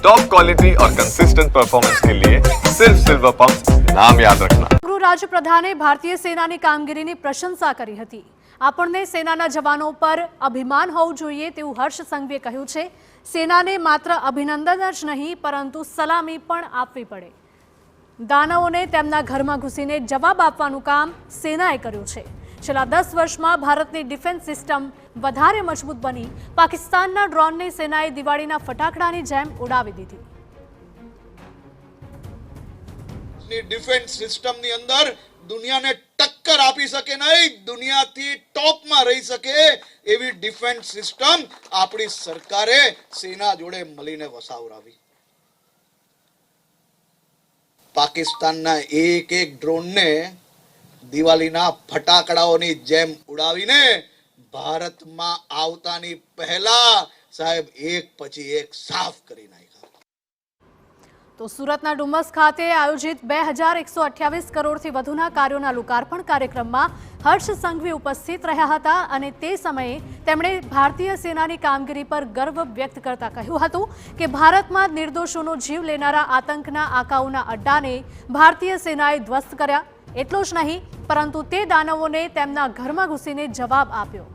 Top quality और consistent performance के लिए सिर्फ सिल्वर पंप नाम याद रखना। ગૃહ રાજ્ય પ્રધાને ભારતીય સેનાની કામગીરીની પ્રશંસા કરી હતી। આપણને સેનાના જવાનો પર અભિમાન હોવું જોઈએ તેવું હર્ષ સંઘવીએ કહ્યું છે। સેનાને માત્ર અભિનંદન જ નહીં પરંતુ સલામી પણ આપવી પડે। દાનવોને તેમના ઘરમાં ઘૂસીને જવાબ આપવાનું કામ સેનાએ કર્યું છે। છેલ્લા 10 વર્ષમાં ભારતની ડિફેન્સ સિસ્ટમ વધારે મજબૂત બની પાકિસ્તાનના ડ્રોનને સેનાએ દિવાળીના ફટાકડાની જેમ ઉડાવી દીધી। ડિફેન્સ સિસ્ટમની અંદર દુનિયાને ટક્કર આપી શકે નહીં, દુનિયાથી ટોપમાં રહી શકે એવી ડિફેન્સ સિસ્ટમ આપણી સરકારે સેના જોડે મળીને વસાવરાવી। પાકિસ્તાનના એક એક ડ્રોનને દિવાળીના ફટાકડાઓની જેમ ઉડાવીને ભારતમાં આવતાની પહેલા સાહેબ એક પછી એક સાફ કરી નાખ્યા। તો સુરતના ડુમસ ખાતે આયોજિત 2128 કરોડથી વધુના કાર્યોના લોકાર્પણ કાર્યક્રમમાં હર્ષ સંઘવી ઉપસ્થિત રહ્યા હતા અને તે સમયે તેમણે ભારતીય સેનાની કામગીરી પર ગર્વ વ્યક્ત કરતા કહ્યું હતું કે ભારતમાં નિર્દોષોનો જીવ લેનારા આતંકના આકાઓના અડ્ડાને ભારતીય સેનાએ ધ્વસ્ત કર્યા। એટલું જ નહીં પરંતુ તે દાનવોને તેમના ઘરમાં ઘૂસીને જવાબ આપ્યો।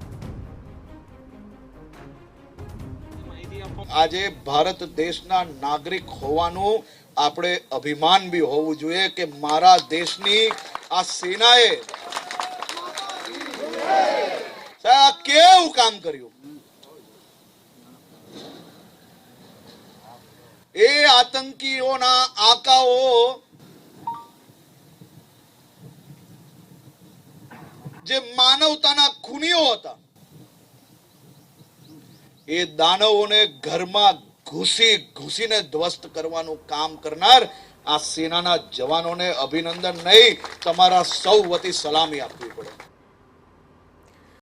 આજે ભારત દેશના નાગરિક હોવાનું આપણે અભિમાન બી હોવું જોઈએ કે મારા દેશની આ સેનાએ કેવું કામ કર્યું। એ આતંકીઓના આકાઓ જે માનવતાના ખૂનીઓ હતા એ દાનવોને ઘરમાં ઘૂસીને ધ્વસ્ત કરવાનું કામ કરનાર આ સેનાના જવાનોને અભિનંદન નહીં તમારા સૌ વતી સલામી આપવી પડે।